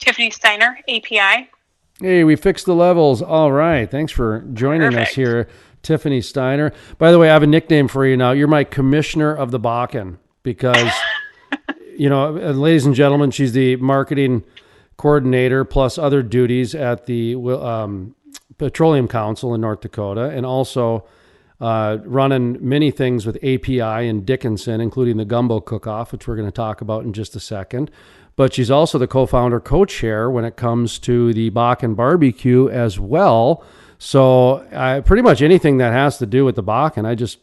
Tiffany Steiner, API. Hey, we fixed the levels. All right. Thanks for joining us here, Tiffany Steiner. By the way, I have a nickname for you now. You're my commissioner of the Bakken because, ladies and gentlemen, she's the marketing coordinator plus other duties at the Petroleum Council in North Dakota, and also running many things with API and Dickinson, including the Gumbo Cookoff, which we're going to talk about in just a second. But she's also the co-founder, co-chair when it comes to the Bakken BBQ as well. So pretty much anything that has to do with the Bakken, I just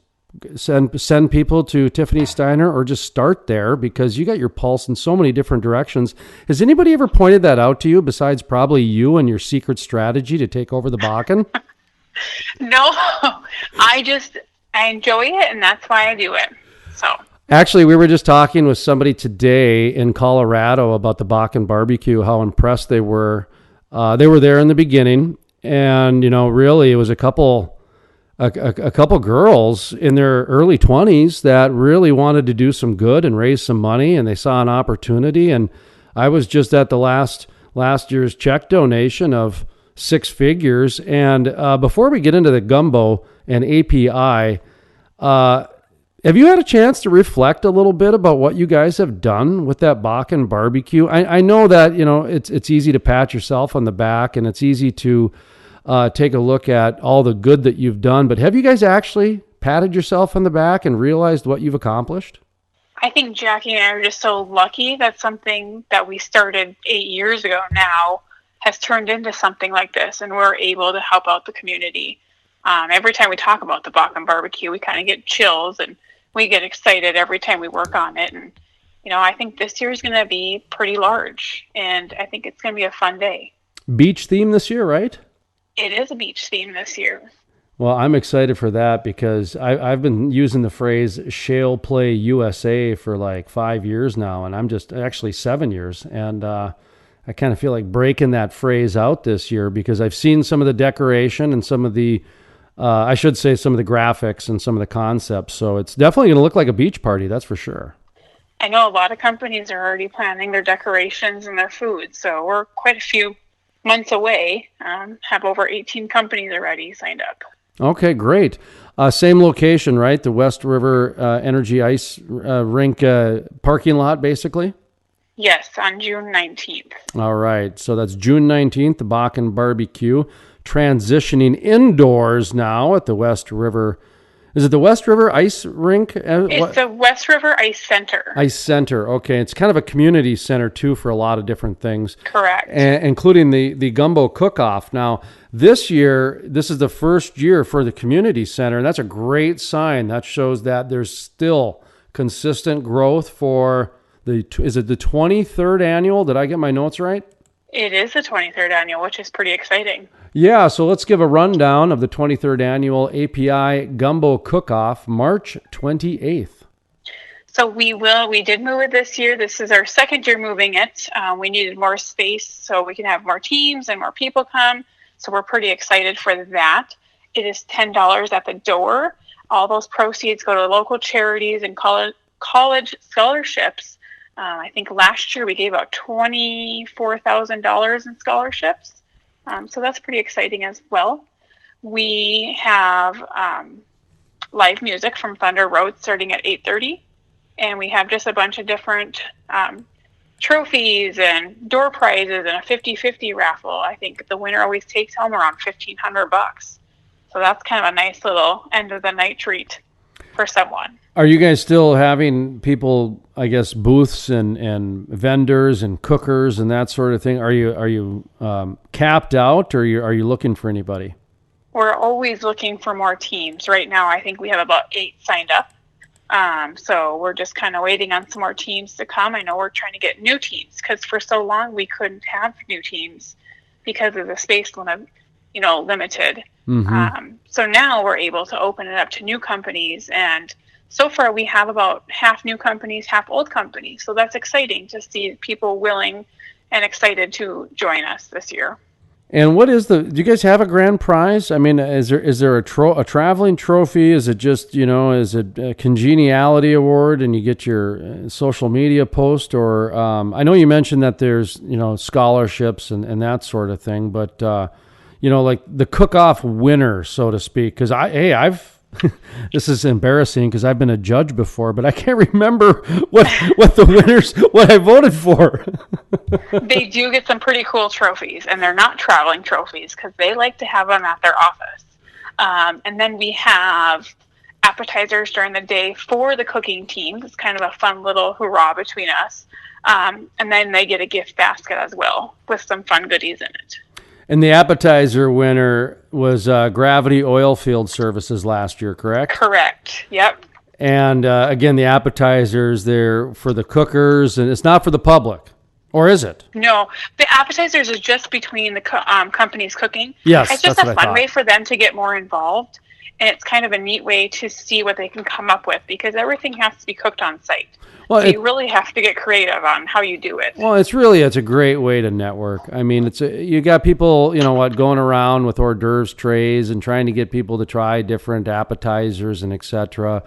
send people to Tiffany Steiner or just start there because you got your pulse in so many different directions. Has anybody ever pointed that out to you besides probably you and your secret strategy to take over the Bakken? No, I enjoy it, and that's why I do it. So. Actually, we were just talking with somebody today in Colorado about the Bakken BBQ, how impressed they were. They were there in the beginning, and really, it was a couple girls in their early 20s that really wanted to do some good and raise some money, and they saw an opportunity. And I was just at the last year's check donation of 6 figures. And before we get into the Gumbo and API, have you had a chance to reflect a little bit about what you guys have done with that Bakken BBQ? I know that, it's easy to pat yourself on the back and it's easy to take a look at all the good that you've done, but have you guys actually patted yourself on the back and realized what you've accomplished? I think Jackie and I are just so lucky that something that we started 8 years ago now has turned into something like this, and we're able to help out the community. Every time we talk about the Bakken BBQ, we kind of get chills and we get excited every time we work on it. And, I think this year is going to be pretty large, and I think it's going to be a fun day. Beach theme this year, right? It is a beach theme this year. Well, I'm excited for that because I've been using the phrase Shale Play USA for like 5 years now, and I'm just actually 7 years. And I kind of feel like breaking that phrase out this year because I've seen some of the decoration and some of the some of the graphics and some of the concepts. So it's definitely going to look like a beach party, that's for sure. I know a lot of companies are already planning their decorations and their food. So we're quite a few months away. Have over 18 companies already signed up. Okay, great. Same location, right? The West River Energy Ice Rink parking lot, basically? Yes, on June 19th. All right. So that's June 19th, the Bakken BBQ. Transitioning indoors now at the West River. Is it the West River Ice Rink? It's the West River Ice Center. Ice Center. Okay. It's kind of a community center, too, for a lot of different things. Correct. Including the Gumbo Cookoff. Now, this year, this is the first year for the community center, and that's a great sign. That shows that there's still consistent growth for is it the 23rd annual? Did I get my notes right? It is the 23rd annual, which is pretty exciting. Yeah, so let's give a rundown of the 23rd Annual API Gumbo Cookoff, March 28th. So we did move it this year. This is our second year moving it. We needed more space so we can have more teams and more people come. So we're pretty excited for that. It is $10 at the door. All those proceeds go to local charities and college scholarships. I think last year we gave out $24,000 in scholarships. So that's pretty exciting as well. We have live music from Thunder Road starting at 8:30. And we have just a bunch of different trophies and door prizes and a 50-50 raffle. I think the winner always takes home around $1,500. So that's kind of a nice little end of the night treat for someone. Are you guys still having people, I guess, booths and vendors and cookers and that sort of thing? Are you capped out, or are you looking for anybody? We're always looking for more teams. Right now, I think we have about 8 signed up. So we're just kind of waiting on some more teams to come. I know we're trying to get new teams because for so long we couldn't have new teams because of the space limit, limited. Mm-hmm. So now we're able to open it up to new companies, and so far we have about half new companies, half old companies. So that's exciting to see people willing and excited to join us this year. And what is do you guys have a grand prize? I mean, is there a traveling trophy? Is it just, is it a congeniality award and you get your social media post? Or I know you mentioned that there's, scholarships and that sort of thing, but, like the cook-off winner, so to speak, because I've this is embarrassing because I've been a judge before, but I can't remember what I voted for. They do get some pretty cool trophies, and they're not traveling trophies because they like to have them at their office. And then we have appetizers during the day for the cooking teams. It's kind of a fun little hurrah between us. And then they get a gift basket as well with some fun goodies in it. And the appetizer winner was Gravity Oilfield Services last year, correct? Correct. Yep. And again, the appetizers, they're for the cookers, and it's not for the public. Or is it? No, the appetizers is just between the companies cooking. Yes, it's just a fun way for them to get more involved. And it's kind of a neat way to see what they can come up with because everything has to be cooked on site. Well, so you really have to get creative on how you do it. Well, it's a great way to network. I mean, you got people, going around with hors d'oeuvres trays and trying to get people to try different appetizers and etc.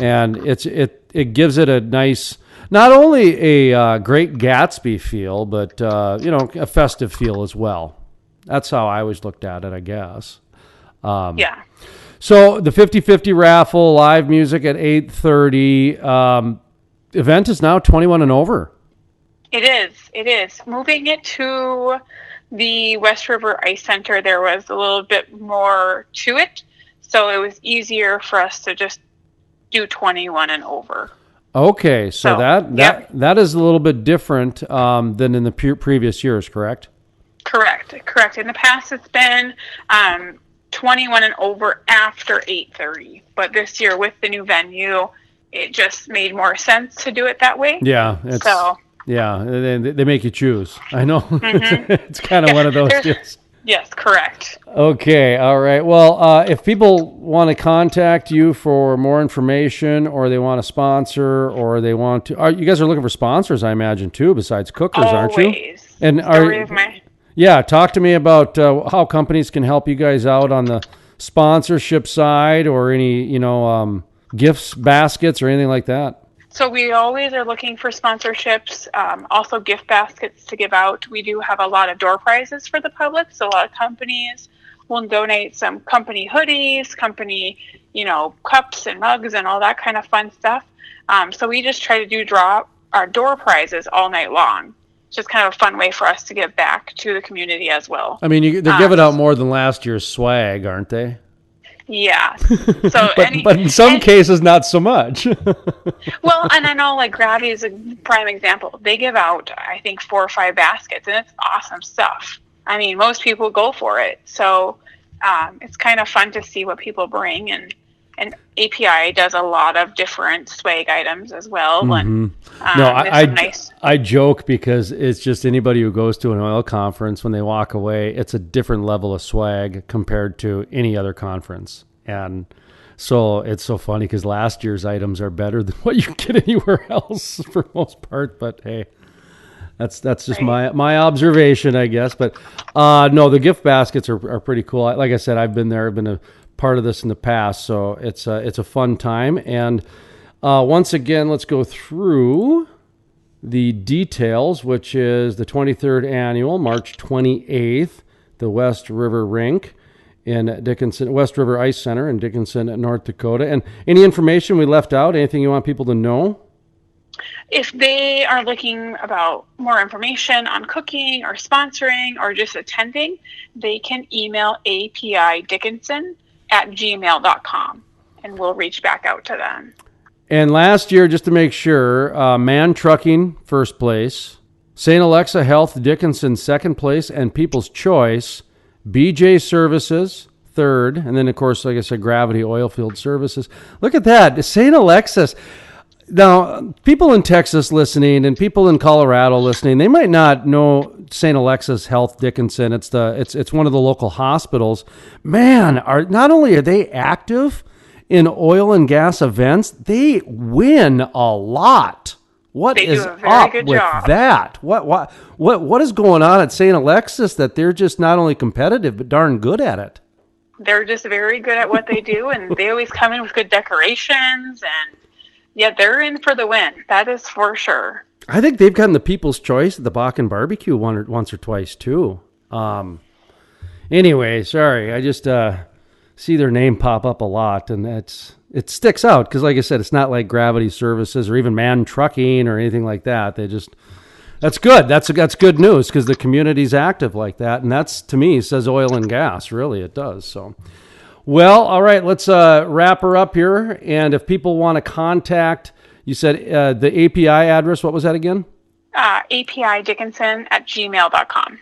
And it gives it a nice, not only a great Gatsby feel, but a festive feel as well. That's how I always looked at it, I guess. Yeah. So the 50/50 raffle, live music at 8:30. Event is now 21 and over. It is. Moving it to the West River Ice Center, there was a little bit more to it. So it was easier for us to just do 21 and over. Okay, so that is a little bit different than in the previous years, correct? Correct. In the past, it's been 21 and over after 8:30. But this year, with the new venue, it just made more sense to do it that way. Yeah. Yeah, they make you choose. I know. Mm-hmm. It's kind of one of those deals. Yes, correct. Okay, all right. Well, if people want to contact you for more information, or they want to sponsor, or they want to, you guys are looking for sponsors, I imagine, too, besides cookers, aren't you? And talk to me about how companies can help you guys out on the sponsorship side, or any, gifts, baskets, or anything like that. So we always are looking for sponsorships, also gift baskets to give out. We do have a lot of door prizes for the public. So a lot of companies will donate some company hoodies, company, cups and mugs and all that kind of fun stuff. So we just try to draw our door prizes all night long. It's just kind of a fun way for us to give back to the community as well. I mean, they're giving out more than last year's swag, aren't they? Yeah. So, but in some cases, not so much. Well, and I know Gravity is a prime example. They give out, I think, 4 or 5 baskets, and it's awesome stuff. I mean, most people go for it. So it's kind of fun to see what people bring, and API does a lot of different swag items as well. Mm-hmm. And, I joke because it's just anybody who goes to an oil conference, when they walk away, it's a different level of swag compared to any other conference. And so it's so funny because last year's items are better than what you get anywhere else for the most part. But hey, that's just right. my observation, I guess. But no, the gift baskets are pretty cool. Like I said, I've been there. I've been a part of this in the past, so it's a fun time. And once again, let's go through the details, which is the 23rd annual, March 28th, the West River Rink in Dickinson, West River Ice Center in Dickinson, North Dakota. And any information we left out, anything you want people to know? If they are looking about more information on cooking or sponsoring or just attending, they can email apidickinson@gmail.com, and we'll reach back out to them. And last year, just to make sure, Man Trucking, first place, St. Alexa Health Dickinson, second place, and People's Choice, BJ Services, third, and then, of course, like I said, Gravity Oilfield Services. Look at that, St. Alexa's. Now, people in Texas listening and people in Colorado listening, they might not know St. Alexa's Health Dickinson. It's one of the local hospitals. Man, not only are they active in oil and gas events, they win a lot What They is do a very up good with job. that? What is going on at St. Alexis that they're just not only competitive but darn good at it? They're just very good at what they do, and they always come in with good decorations, and yeah, they're in for the win. That is for sure. I think they've gotten the People's Choice at the Bakken BBQ once or twice too. Anyway, sorry, I just see their name pop up a lot, and it sticks out because, like I said, it's not like Gravity Services or even Man Trucking or anything like that. That's good. That's good news because the community's active like that, and that's, to me, says oil and gas. Really, it does. So, well, all right, let's wrap her up here. And if people want to contact, you said the API address. What was that again? API Dickinson at gmail.com.